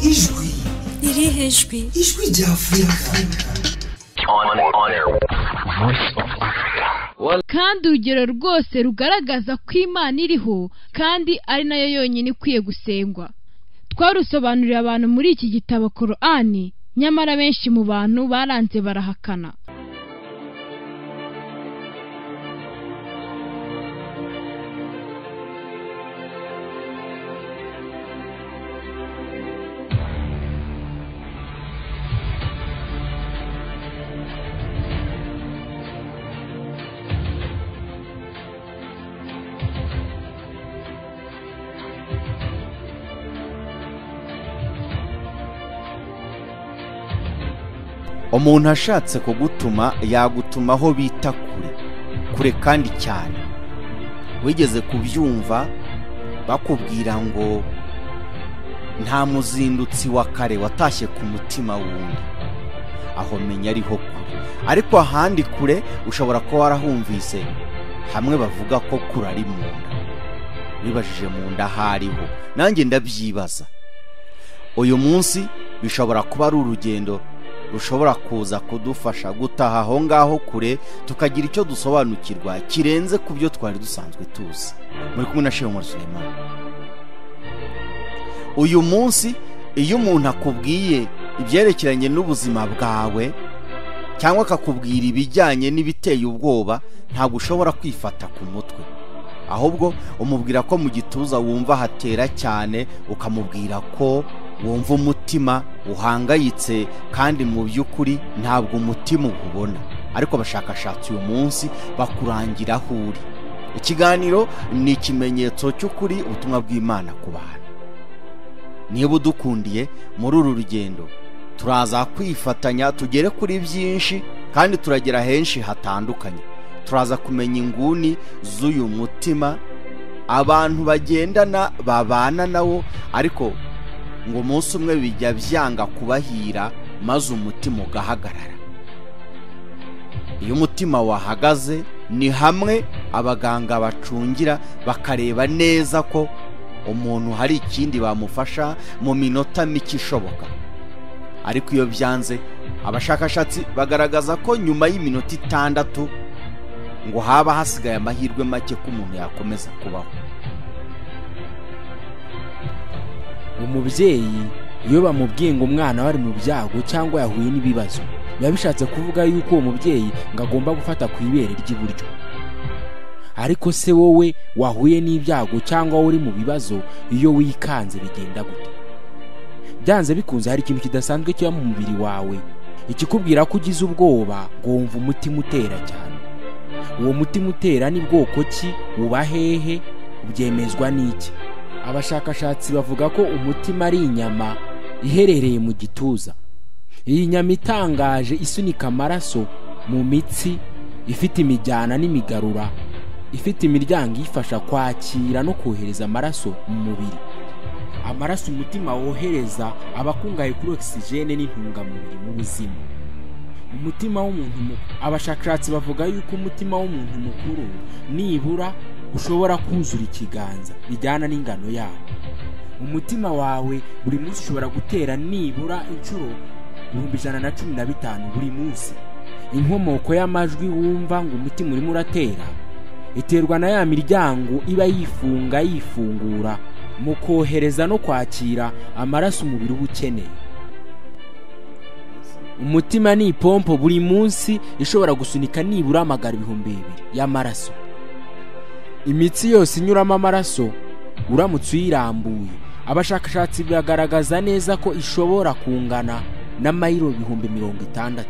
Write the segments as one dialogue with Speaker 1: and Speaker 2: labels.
Speaker 1: ijwi
Speaker 2: irihe jwi
Speaker 1: rya Afrika
Speaker 3: on air voice of Africa.
Speaker 4: kandi urugero rwose rugaragaza ko Imana iriho kandi ari nayo yonyine ikwiye gusengwa. Twarusobanurira abantu muri iki gitabo Korani, nyamara benshi mu bantu baranze barahakana.
Speaker 5: Umuntu ashatse kugutuma yagutuma aho bita kure kandi cyane. Wigeze kubyumva bakubwira ngo nta muzindutsi wa kare watashye ku mutima wundi, aho menya ariho kure. Ariko ahandi kure ushobora ko warahumvise hamwe bavuga ko kure ari mu nda. Bibajije mu nda hariho, nanjye ndabyibaza. Uyu munsi bishobora kuba ari urugendo rushobora kuza kudufasha gutaha aho ngaho kure, tukagira icyo dusobanukirwa kirenze ku byo twari dusanzwe tuzi. Muri kumwe na Shehu Musulman. Uyu munsi iyo umuntu akubwiye ibyerekeranye n'ubuzima bwawe cyangwa akakubwira ibijyanye n'ibiteye ubwoba, ntabwo ushobora kwifata ku mutwe, ahubwo umubwira ko mu gituza wumva hatera cyane, ukamubwira ko wumva umutima uhangayitse, kandi mu by'ukuri ntabwo umutima ubona. Ariko abashakashatsi uyu munsi bakurangira aho uri. Ikiganiro ni ikimenyetso cy'ukuri, ubutumwa bw'Imana ku bantu. Niba udukundiye muri uru rugendo, turaza kwifatanya tugere kuri byinshi, kandi turagera henshi hatandukanye. Turaza kumenya inguni z'uyu mutima abantu bagendana babana nawo, ariko ngo umunsi umwe bijya byanga kubahira maze umutima ugahagarara. Iyo umutima wahagaze ni hamwe abaganga bacungira bakareba neza ko umuntu hari ikindi bamufasha mu minota mike ishoboka. Ariko iyo byanze, abashakashatsi bagaragaza ko nyuma y'iminota 6 ngo haba hasigaye amahirwe make ko umuntu yakomeza kubaho.
Speaker 6: Umubyeyi iyo bamubwiye ngo umwana wari mu byago cyangwa yahuye n'ibibazo, biba bishatse kuvuga yuko uwo mubyeyi ngo agomba gufata ku ibere ry'iburyo. Ariko se wowe wahuye n'ibyago cyangwa uri mu bibazo, iyo wikanze bigenda gute? Byanze bikunze hari ikintu kidasanzwe kiba mu mubiri wawe ikikubwira ko ugize ubwoba, ngo wumva umutima utera cyane. Uwo mutima utera ni bwoko ki? Uba hehe? Ubyemezwa n'iki? Abashakashatsi bavuga ko umutima ari inyama iherereye mu gituza. Iyi nyama itangaje isunika amaraso mu mitsi, ifite imijyana n'imigarura, ifite imiryango ifasha kwakira no kohereza amaraso mu mubiri. Amaraso umutima wohereza abakungaye kuri oxygene n'intungamubiri mu buzima. Umutima w'umuntu abashakashatsi bavuga yuko umutima w'umuntu mukuru nibura ushobora kuzura ikiganza bijyana n'ingano yawo. Umutima wawe buri munsi ushobora gutera nibura inshuro 115 buri munsi. Inkomoko y'amajwi wumva ngo umutima urimo uratera iterwa na ya miryango iba yifunga yifungura mu kohereza no kwakira amaraso umubiri ukeneye. Umutima ni ipompe buri munsi ishobora gusunika nibura 200,000 y'amaraso. Imitsi yose inyuramo amaraso uramutse uyirambuye, abashakashatsi bagaragaza neza ko ishobora kungana na mayiro 60,000.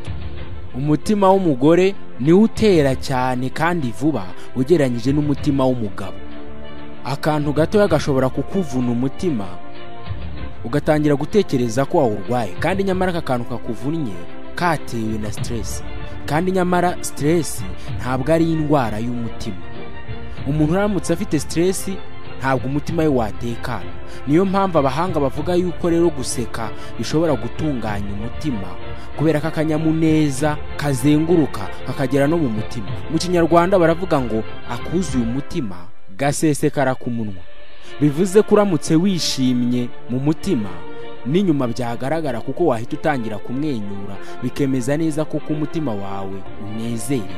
Speaker 6: Umutima w'umugore ni utera cyane kandi vuba ugereranyije n'umutima w'umugabo. Akantu gato gashobora kukuvuna umutima ugatangira gutekereza ko wawurwaye, kandi nyamara akantu kakuvunnye katewe na stress. Kandi nyamara stress ntabwo ari indwara y'umutima. Umuntu uramutse afite stress ntabwo umutima we watekana. Niyo mpamvu abahanga bavuga yuko rero guseka bishobora gutunganya umutima, kubera ko akanyamuneza kazenguruka kakagera no mu mutima. Mu Kinyarwanda baravuga ngo akuzuye umutima gasesekara ku munwa. Bivuze ko uramutse wishimye mu mutima n'inyuma byagaragara, kuko wahita utangira kumwenyura bikemeza neza kuko umutima wawe unezerewe.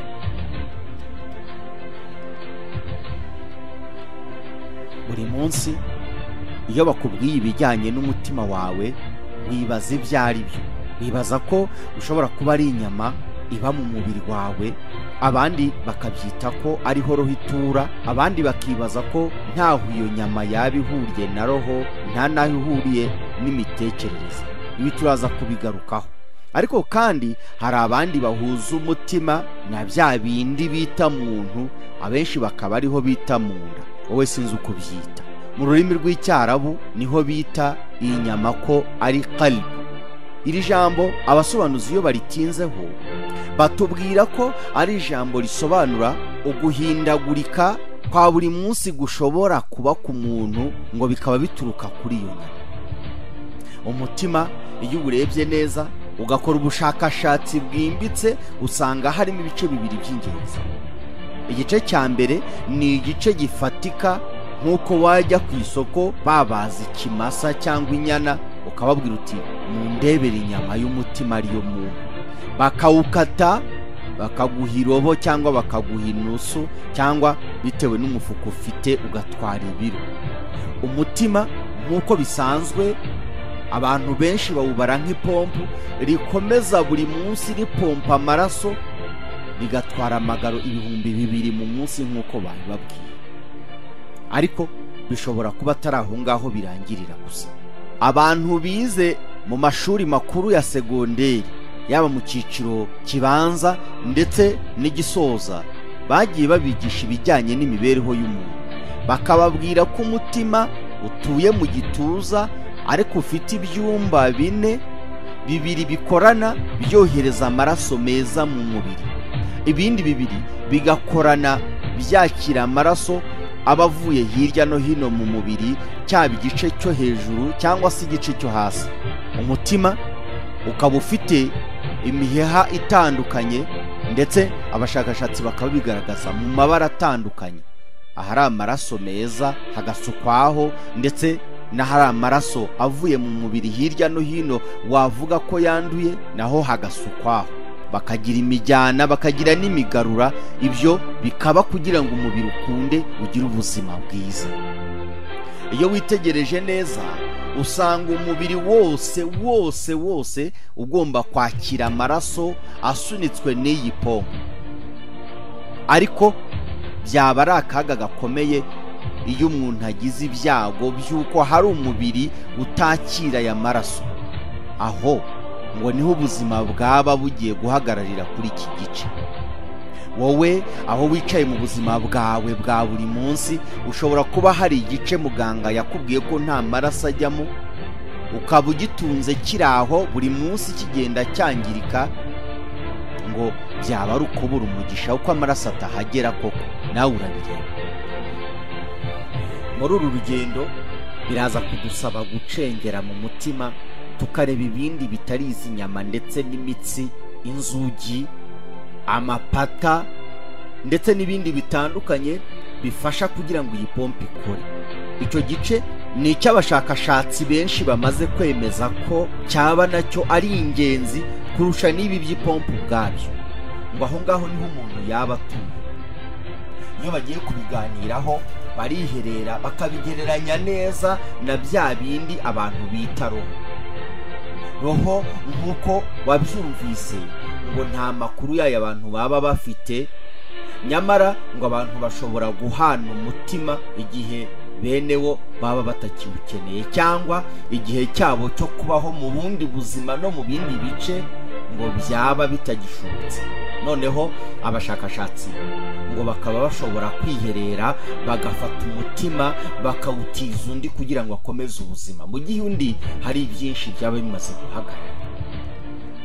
Speaker 5: buri munsi iyo bakubwiye ibijyanye n'umutima wawe wibaza ibyo ari byo. wibaza ko ushobora kuba ari inyama iba mu mubiri wawe, abandi bakabyita ko ariho roho itura, abandi bakibaza ko ntaho iyo nyama yaba ihuriye na roho, nta naho ihuriye n'imitekerereze. ibi turaza kubigarukaho. ariko kandi hari abandi bahuza umutima na bya bindi bita muntu, abenshi bakaba ariho bita mu nda. wowe sinzi uko byita. mu rurimi rw'icyarabu niho bita iyi nyama ko ari qalb. iri jambo abasobanuzi iyo baritinzeho batubwira ko ari ijambo risobanura uguhindagurika kwa buri munsi gushobora kuba ku muntu, ngo bikaba bituruka kuri iyo nyama. umutima iyo urebye neza ugakora ubushakashatsi bwimbitse, usanga harimo ibice bibiri by'ingenzi. igice cya mbere ni igice gifatika, nk'uko wajya ku isoko babaza ikimasa cyangwa inyana ukababwira uti mundebere inyama y'umutima ariyo muntu, bakawukata bakaguha irobo cyangwa bakaguha inusu, cyangwa bitewe n'umufuka ufite ugatwara ibiro. umutima nk'uko bisanzwe abantu benshi bawubara nk'ipompo rikomeza buri munsi ripompa amaraso, rigatwara amagaro 2,000 mu munsi nk'uko babibabwiye. ariko bishobora kuba atari aho ngaho birangirira gusa. abantu bize mu mashuri makuru ya segonderi, yaba mu cyiciro kibanza ndetse n'igisoza, bagiye babigisha ibijyanye n'imibereho y'umuntu, bakababwira ko umutima utuye mu gituza, ariko ufite ibyumba 4, 2 bikorana byohereza amaraso meza mu mubiri, ibindi 2 bigakorana byakira amaraso abavuye hirya no hino mu mubiri, cyaba igice cyo hejuru cyangwa se igice cyo hasi. umutima ukaba ufite imiheha itandukanye, ndetse abashakashatsi bakaba bigaragaza mu mabara atandukanye. ahari amaraso meza hagasukwaho, ndetse n'ahari amaraso avuye mu mubiri hirya no hino wavuga ko yanduye, naho hagasukwaho. bakagira imijyana, bakagira n'imigarura. ibyo bikaba kugira ngo umubiri ukunde ugire ubuzima bwiza. iyo witegereje neza usanga umubiri wose ugomba kwakira amaraso asunitswe n'iyi pompe. ariko byaba ari akaga gakomeye iyo umuntu agize ibyago by'uko hari umubiri utakira aya maraso. aho ngo niho ubuzima bwaba bugiye guhagararira kuri iki gice. wowe aho wicaye mu buzima bwawe bwa buri munsi, ushobora kuba hari igice muganga yakubwiye ko nta maraso ajyamo, ukaba ugitunze kiri aho buri munsi kigenda cyangirika, ngo byaba ari ukubura umugisha uko amaraso atahagera. koko nawe urabireba. muri uru rugendo biraza kudusaba gucengera mu mutima, tukareba ibindi bitari izi nyama ndetse n'imitsi, inzugi, amapata ndetse n'ibindi bitandukanye bifasha kugira ngo iyi pompe ikore. icyo gice ni icy'abashakashatsi benshi bamaze kwemeza ko cyaba nacyo ari ingenzi kurusha n'ibi by'ipompe ubwabyo, ngo aho ngaho niho umuntu yaba atuye. iyo bagiye kubiganiraho bariherera bakabigereranya neza na bya bindi abantu bita roho. roho nk'uko wabyumvise ngo nta makuru yayo abantu baba bafite, nyamara ngo abantu bashobora guhana umutima igihe bene wo baba batakiwukeneye, cyangwa igihe cyabo cyo kubaho mu bundi buzima no mu bindi bice ngo byaba bitagishobotse. noneho abashakashatsi ngo bakaba bashobora kwiherera bagafata umutima bakawutiza undi kugira ngo akomeze ubuzima, mu gihe undi hari byinshi byaba bimaze guhagarara.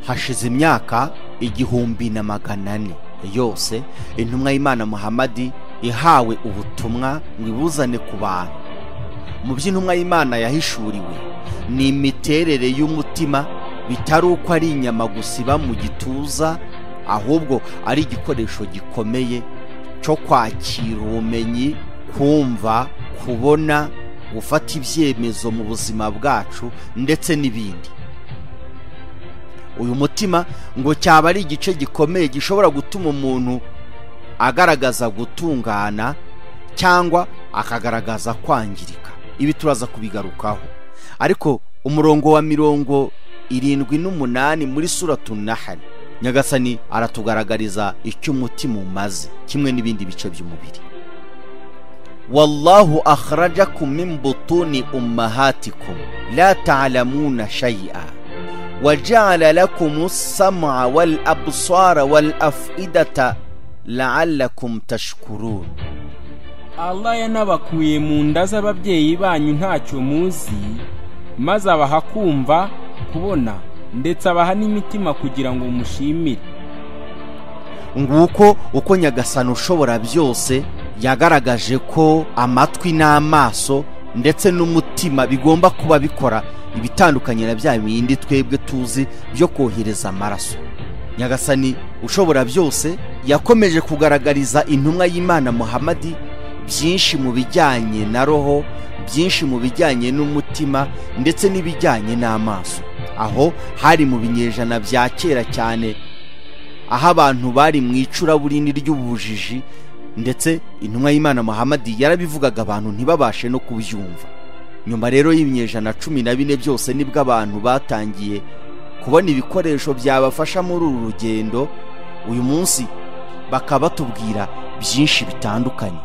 Speaker 5: hashize imyaka 1400 yose intumwa y'Imana Muhammad ihawe ubutumwa ngo ibuzane ku bantu. mu by'intumwa y'Imana yahishuriwe ni imiterere y'umutima, bitari uko ari inyama gusa iba mu gituza, ahubwo ari igikoresho gikomeye cyo kwakira ubumenyi, kumva, kubona, gufata ibyemezo mu buzima bwacu ndetse n'ibindi. Uyu mutima ngo cyaba ari igice gikomeye gishobora gutuma umuntu agaragaza gutungana cyangwa akagaragaza kwangirika. Ibi turaza kubigarukaho. Ariko umurongo wa 78 muri suratu Nahl, Nyagasani aratugaragariza icyo umutima umaze kimwe n'ibindi bice by'umubiri. Wallahu akhrajakum min butuni ummahatikum la ta'lamuna shay'a waja'ala lakumus sam'a wal absara wal af'idata la'allakum tashkurun.
Speaker 6: Allah yanabakuye mu nda z'ababyeyi banyu ntacyo muzi, maze abaha kumva, kubona ndetse abaha n'imitima kugira ngo mushimire.
Speaker 5: Nguko uko Nyagasani ushobora byose yagaragaje ko amatwi n'amaso ndetse n'umutima bigomba kuba bikora ibitandukanye na bya bindi twebwe tuzi byo kohereza amaraso. Nyagasani ushobora byose yakomeje kugaragariza intumwa y'Imana Muhammad byinshi mu bijyanye na roho, byinshi mu bijyanye n'umutima ndetse n'ibijyanye n'amaso. Aho hari mu binyejana bya kera cyane, aho abantu bari mu icuraburindi ry'ubujiji, ndetse intumwa y'Imana Muhammad yarabivugaga abantu ntibabashe no kubyumva. Nyuma rero y'ibinyejana 14 byose nibwo abantu batangiye kubona ibikoresho byabafasha muri uru rugendo. Uyu munsi bakaba batubwira byinshi bitandukanye.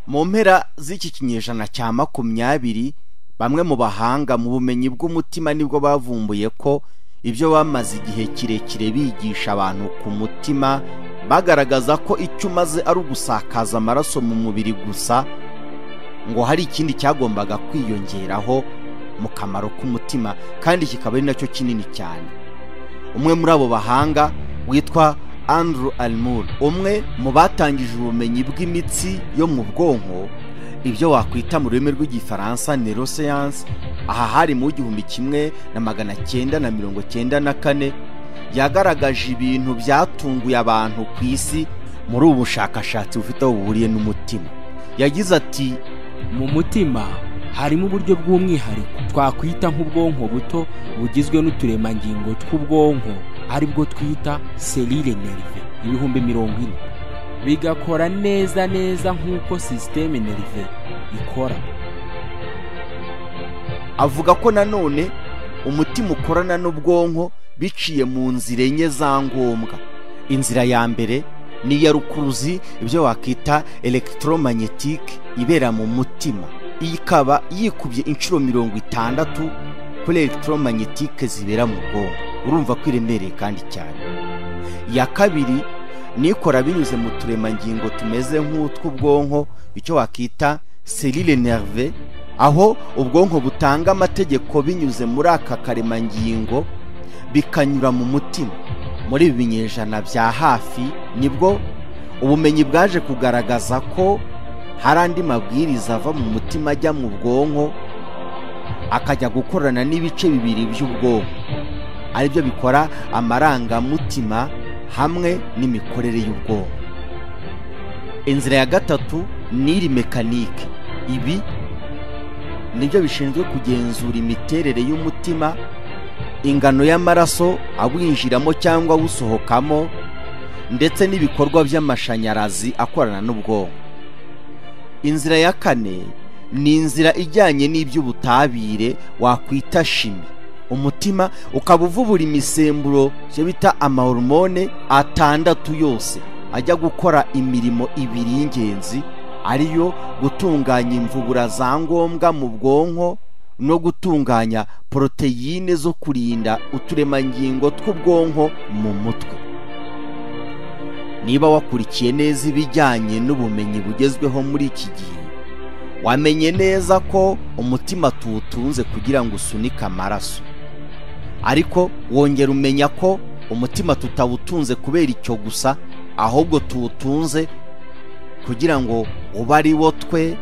Speaker 5: Mu mpera z'iki kinyejana cya 20, bamwe mu bahanga mu bumenyi bw'umutima nibwo bavumbuye ko ibyo bamaze igihe kirekire bigisha abantu ku mutima, bagaragaza ko icyo umaze ari ugusakaza amaraso mu mubiri gusa, ngo hari ikindi cyagombaga kwiyongeraho mu kamaro k'umutima, kandi kikaba ari nacyo kinini cyane. Umwe muri abo bahanga witwa Andrew Almur, umwe mu batangije ubumenyi bw'imitsi yo mu bwonko, ibyo wakwita mu rurimi rw'igifaransa neuroscience, aha hari mu 1994, yagaragaje ibintu byatunguye abantu ku isi muri ubu bushakashatsi bufite aho buhuriye n'umutima. Yagize ati,
Speaker 6: mu mutima harimo uburyo bw'umwihariko twakwita nk'ubwonko buto bugizwe n'uturemangingo tw'ubwonko aribwo twita cellule nerve 40,000, bigakora neza nk'uko systeme nerve ikora.
Speaker 5: Avuga ko nanone umutima ukorana n'ubwonko biciye mu nzira enye za ngombwa. Inzira ya mbere ni iya rukuruzi, ibyo wakita electromagnetic, ibera mu mutima. Iyi ikaba yikubye inshuro 60 kuri electromagnetic zibera mu bwonko. Urumva ko iremereye kandi cyane. Ya kabiri ni ikora binyuze mu turemangingo tumeze nk'utw'ubwonko, icyo wakita cellule nerve, aho ubwonko butanga amategeko binyuze muri aka karemangingo bikanyura mu mutima. Muri ibi binyejana bya hafi nibwo ubumenyi bwaje kugaragaza ko hari andi mabwiriza ava mu mutima ajya mu bwonko akajya gukorana n'ibice bibiri by'ubwonko, aribyo bikora amarangamutima hamwe n'imikorere y'ubwonko. Inzira ya gatatu ni iri mekanike. Ibi nibyo bishinzwe kugenzura imiterere y'umutima, ingano y'amaraso awinjiramo cyangwa awusohokamo, ndetse n'ibikorwa by'amashanyarazi akorana n'ubwonko. Inzira ya kane ni inzira ijyanye n'iby'ubutabire wakwita shimi. Umutima ukaba uvubura imisemburo cyo bita amahormone 6 yose ajya gukora imirimo ibiri y'ingenzi, ariyo gutunganya imvubura za ngombwa mu bwonko no gutunganya poroteyine zo kurinda uturemangingo tw'ubwonko mu mutwe. Niba wakurikiye neza ibijyanye n'ubumenyi bugezweho muri iki gihe, wamenye neza ko umutima tuwutunze kugira ngo usunike amaraso, ariko wongera umenya ko umutima tutawutunze kubera icyo gusa, ahubwo tuwutunze kugira ngo ube ari wo twe.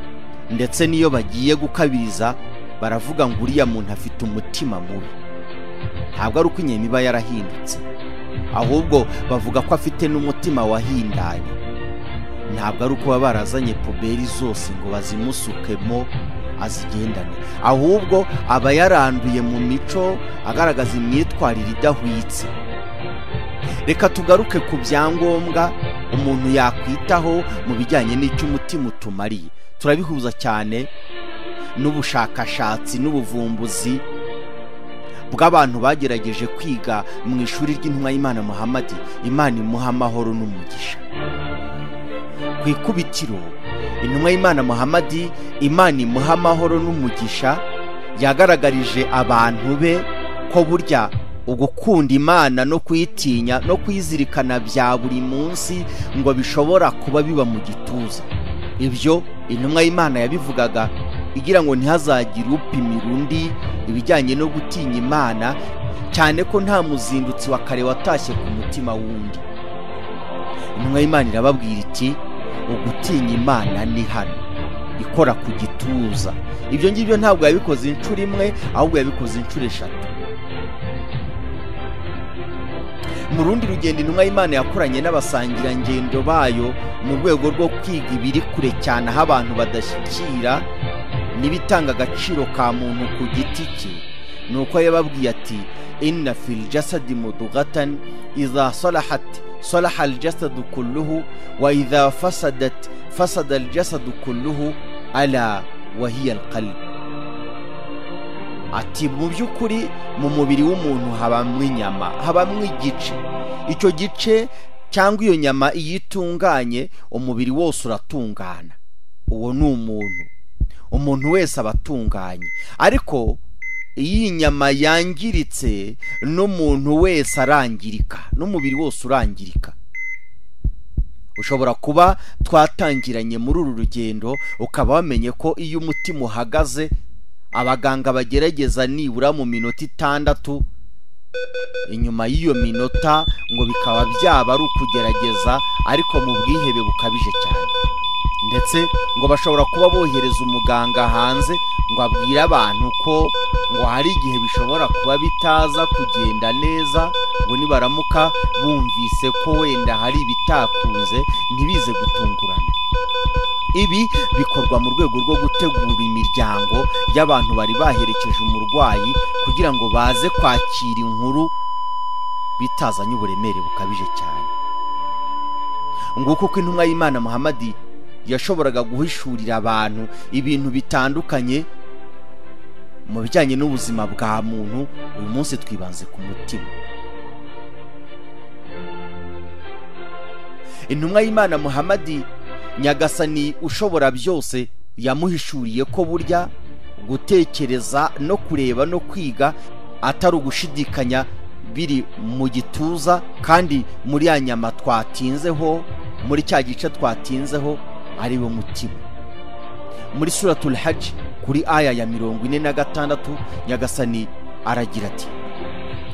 Speaker 5: Ndetse niyo bagiye gukabiriza baravuga ngo uriya muntu afite umutima mubi. Ntabwo ari uko inyama iba yarahindutse, ahubwo bavuga ko afite n'umutima wahindanye. Ntabwo ari uko baba barazanye puberi zose ngo bazimusukemo, azigendane, ahubwo aba yaranduye mu mico agaragaza imyitwarire idahwitse. Reka tugaruke ku byangombwa umuntu yakwitaho mu bijyanye n'icyo umutima utumariye. Turabihuza cyane n'ubushakashatsi n'ubuvumbuzi bw'abantu bagerageje kwiga mu ishuri ry'intumwa y'Imana Muhammad, Imana imuha amahoro n'umugisha. Ku ikubitiro, intumwa y'Imana Muhammad, Imana imuha amahoro n'umugisha, yagaragarije abantu be ko burya ugukunda Imana no kuyitinya no kwizirikana bya buri munsi ngo bishobora kuba biba mu gituza. Ibyo intumwa y'Imana yabivugaga igira ngo ntihazagire upimira undi ibijyanye no gutinya Imana, cyane ko nta muzindutsi wa kare watashye ku mutima wundi. Intumwa y'Imana irababwira iti ugutinya Imana ni hano, ikora ku gituza. Ibyo ngibyo ntabwo yabikoze inshuro imwe, ahubwo yabikoze inshuro 3. Mu rundi rugendo intumwa y'Imana yakoranye n'abasangirangendo bayo mu rwego rwo kwiga ibiri kure cyane aho abantu badashyikira n'ibitanga agaciro ka muntu ku giti cye, nuko yababwiye ati inna fil jasadi mudghatan idha salahat salaha al jasadu kulluhu wa idha fasadat fasada al jasadu kulluhu ala wa hiya al qalb. Ati mu by'ukuri mu mubiri w'umuntu habamwe inyama, habamwe igice. Icyo gice cyangwa iyo nyama iyitunganye umubiri wose uratungana. Uwo ni umuntu. Umuntu wese abatunganye. Ariko iyi nyama yangiritse n'umuntu wese arangirika, n'umubiri wose urangirika. Ushobora kuba twatangiranye muri uru rugendo ukaba wamenye ko iyo umutima uhagaze abaganga bagerageza nibura mu minota 6, inyuma y'iyo minota ngo bikaba byaba ari ukugerageza ariko mu bwihebe bukabije cyane, ndetse ngo bashobora kuba bohereza umuganga hanze ngo abwire abantu ko ngo hari igihe bishobora kuba bitaza kugenda neza, ngo nibaramuka bumvise ko wenda hari ibitakunze ntibize gutungurana. Ibi bikorwa mu rwego rwo gutegura imiryango y'abantu bari baherekeje umurwayi kugira ngo baze kwakira inkuru bitazanye uburemere bukabije cyane. Nguko ko intumwa y'Imana Muhammad yashoboraga guhishurira abantu ibintu bitandukanye mu bijyanye n'ubuzima bwa muntu. Uyu munsi twibanze ku mutima. Intumwa y'Imana Muhammad, Nyagasani ushobora byose, yamuhishuriye ko burya gutekereza no kureba no kwiga atari ugushidikanya biri mu gituza, kandi muri ya nyama twatinzeho, muri cya gice twatinzeho ari wo mutima. Muri suratul Hajj kuri aya ya 46 Nyagasani aragira ati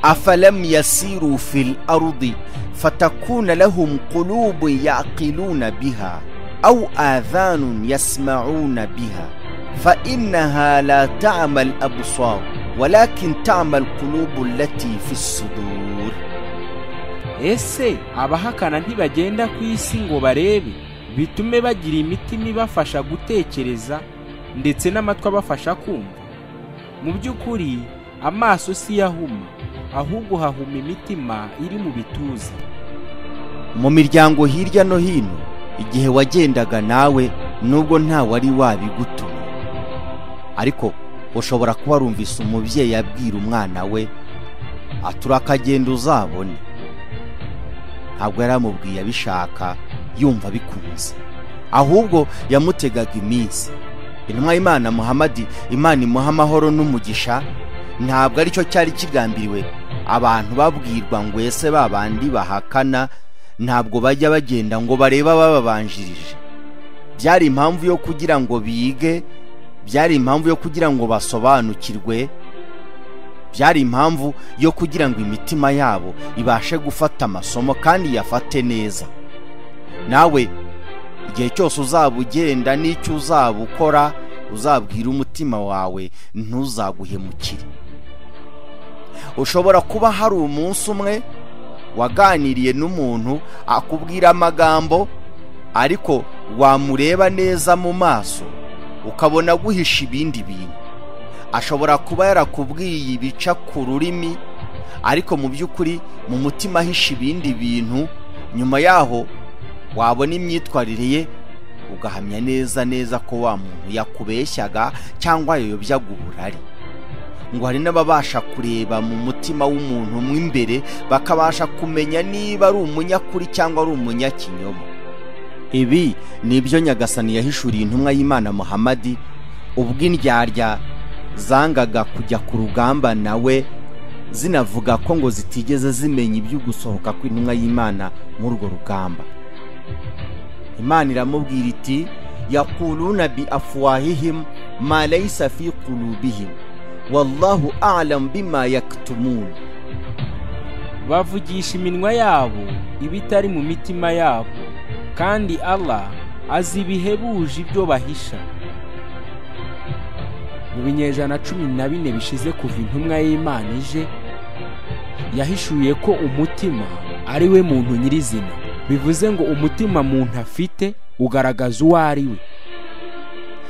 Speaker 5: afalam yasiru fil ardi fatakuna lahum qulubun yaqiluna biha أو آذان يسمعون بها فإنها لا تعمى الأبصار ولكن تعمى القلوب التي في الصدور.
Speaker 6: Ese abahakana ntibagenda ku isi ngo barebe bitume bagira imitima ibafasha gutekereza ndetse n'amatwi abafasha kumva? Mu by'ukuri amaso si yahuma, ahubwo hahuma imitima iri mu bituza.
Speaker 5: Mu miryango hirya no hino igihe wagendaga nawe nubwo nta wari wabigutumye, ariko ushobora kuba warumvise umubyeyi abwira umwana we aturakagenda uzabone. Ntabwo yaramubwiye abishaka yumva bikunze, ahubwo yamutegaga iminsi. Intumwa y'Imana Muhammad, Imana imuha amahoro n'umugisha, ntabwo ari cyo cyari kigambiriwe abantu babwirwa ngo ese babandi bahakana ntabwo bajya bagenda ngo bareba bababanjirije. Byari impamvu yo kugira ngo bige, byari impamvu yo kugira ngo basobanukirwe, byari impamvu yo kugira ngo imitima yabo ibashe gufata amasomo kandi yafate neza. Nawe igihe cyose uzaba ugenda n'icyo uzaba ukora, uzabwira umutima wawe ntuzaguhemukire. Ushobora kuba hari umunsi umwe waganiriye n'umuntu akubwira amagambo, ariko wamureba neza mu maso ukabona guhisha ibindi bintu. Ashobora kuba yarakubwiye ibica ku rurimi, ariko mu by'ukuri mu mutima ahisha ibindi bintu. Nyuma yaho wabona imyitwarire ye ugahamya neza ko wa muntu yakubeshyaga cyangwa yayobyaga uburari. Ngo hari n'ababasha kureba mu mutima w'umuntu mo imbere bakabasha kumenya niba ari umunyakuri cyangwa ari umunyakinyoma. Ibi nibyo Nyagasani yahishuriye intumwa y'Imana Muhammad ubwo indyarya zangaga kujya ku rugamba nawe, zinavuga ko ngo zitigeze zimenya ibyo gusohoka kw'intumwa y'Imana muri urwo rugamba. Imana iramubwira iti yaquluna bi afwahihim ma laysa fi qulubihim wallahu a'lam bima yaktumun.
Speaker 6: Bavugisha iminwa yabo ibitari mu mitima yabo, kandi Allah azi ibihebuje ibyo bahisha. Mu binyejana 14 bishize kuva intumwa y'Imana ije, yahishuye ko umutima ari we muntu nyirizina. Bivuze ngo umutima muntu afite ugaragaza uwo ari we.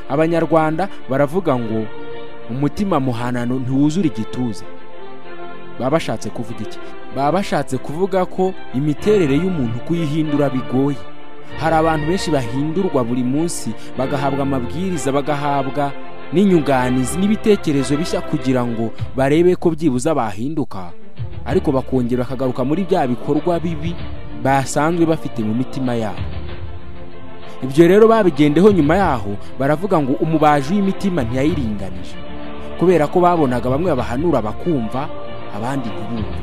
Speaker 6: Abanyarwanda baravuga ngo umutima muhanano ntiwuzura igituza. Baba bashatse kuvuga iki? Baba bashatse kuvuga ko imiterere y'umuntu kuyihindura bigoye. Hari abantu benshi bahindurwa buri munsi, bagahabwa amabwiriza, bagahabwa n'inyunganizi n'ibitekerezo bishya kugira ngo barebe ko byibuza bahinduka, ariko bakongera bakagaruka muri bya bikorwa bibi basanzwe bafite mu mitima yabo. Ibyo rero babigendeho nyuma yaho baravuga ngo umubaji w'imitima ntiyayiringanije, kubera ko babonaga bamwe babahanura bakumva abandi ntibumve.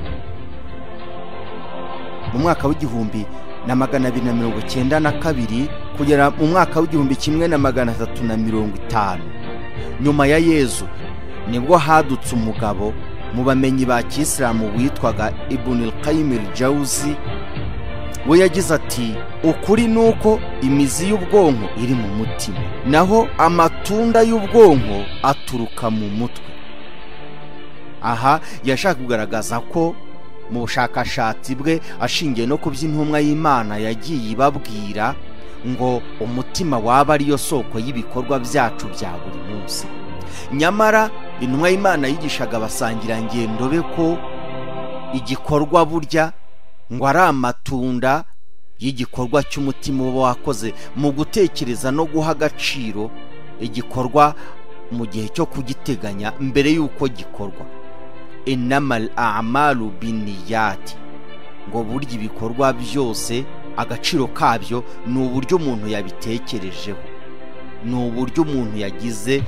Speaker 5: Mu mwaka w'1292 kugera mu mwaka w'1350 nyuma ya Yezu nibwo hadutse umugabo mu bamenyi ba Kisilamu witwaga Ibn al-Qayyim al-Jawzi. We yagize ati ukuri nuko imizi y'ubwonko iri mu mutima, naho amatunda y'ubwonko aturuka mu mutwe. Aha yashaka kugaragaza ko mu bushakashatsi bwe ashingiye no kuby'intumwa y'Imana yagiye ibabwira ngo umutima waba ariyo soko y'ibikorwa byacu bya buri munsi. Nyamara intumwa y'Imana yigishaga abasangira ngendo be ko igikorwa burya ngo ari amatunda y'igikorwa cy'umutima uba wakoze mu gutekereza no guha agaciro igikorwa mu gihe cyo kugiteganya mbere y'uko gikorwa. Innamal a'malu binniyati, ngo burya ibikorwa byose agaciro kabyo ni uburyo umuntu yabitekerejeho, ni uburyo umuntu yagize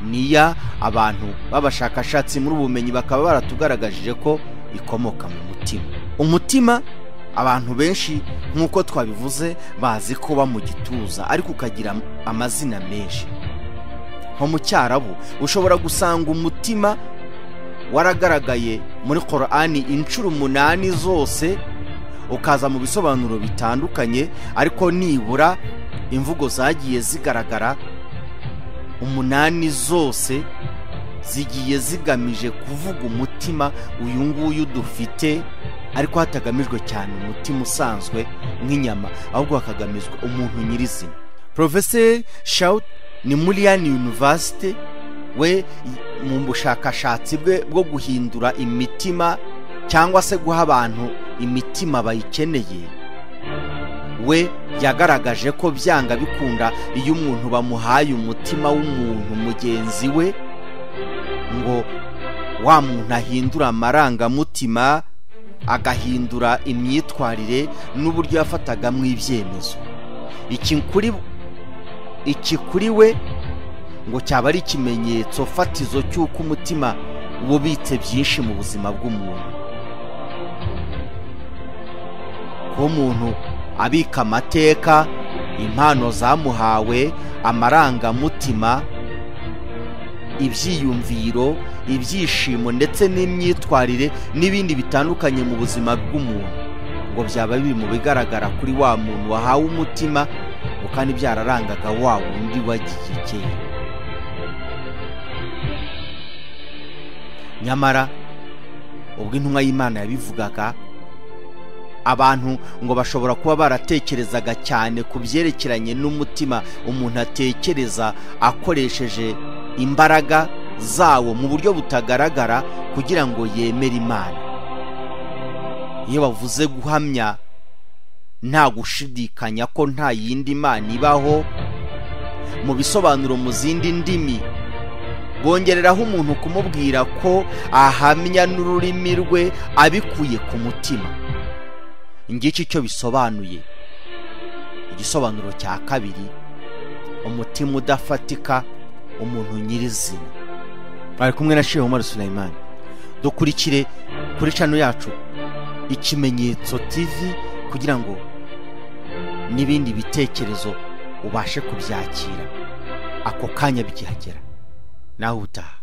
Speaker 5: niya. Abantu b'abashakashatsi muri ubumenyi bakaba baratugaragajije ko ikomoka mu mutima. Umutima abantu benshi nk'uko twabivuze bazi kuba mu gituza, ariko ukagira amazina menshi. Nko mu Cyarabu ushobora gusanga umutima waragaragaye muri Qur'ani inshuro 8 zose, ukaza mu bisobanuro bitandukanye, ariko nibura imvugo zagiye zigaragara 8 zose zigiye zigamije kuvuga umutima uyu nguyu dufite, ariko hatagamijwe cyane umutima usanzwe nk'inyama, ahubwo hakagamizwa umuntu nyirizina. Professor Shaut ni muri University, we mu bushakashatsi bwe bwo guhindura imitima cyangwa se guha abantu imitima bayikeneye, we yagaragaje ko byanga bikunda iyo umuntu bamuhaye umutima w'umuntu mugenzi we, ngo wa muntu ahindura amarangamutima, agahindura imyitwarire n'uburyo yafataga mu ibyemezo. Iki kuri we ngo cyaba ari ikimenyetso fatizo cy'uko umutima ubitse byinshi mu buzima bw'umuntu. Ko umuntu abika amateka, impano zamuhawe, amarangamutima, ibyiyumviro, ibyishimo ndetse n'imyitwarire n'ibindi bitandukanye mu buzima bw'umuntu, ngo byaba biri mu bigaragara kuri wa muntu wahawe umutima, kandi byararangaga wa wundi wagiye kera. Nyamara ubwo intumwa y'Imana yabivugaga, abantu ngo bashobora kuba baratekerezaga cyane ku byerekeranye n'umutima umuntu atekereza akoresheje imbaraga zawo mu buryo butagaragara kugira ngo yemere Imana. Iyo bavuze guhamya nta gushidikanya ko nta yindi Imana ibaho, mu bisobanuro mu zindi ndimi bongereraho umuntu kumubwira ko ahamya n'ururimi rwe abikuye ku mutima. Ngiki cyo bisobanuye. Igisobanuro cya kabiri, umutima udafatika, umuntu nyirizina. Bari kumwe na Sheikh Omar Sulaiman. Dukurikire kuri channel yacu Ikimenyetso TV kugira ngo n'ibindi bitekerezo ubashe kubyakira ako kanya bikihagera. Nawe utaha.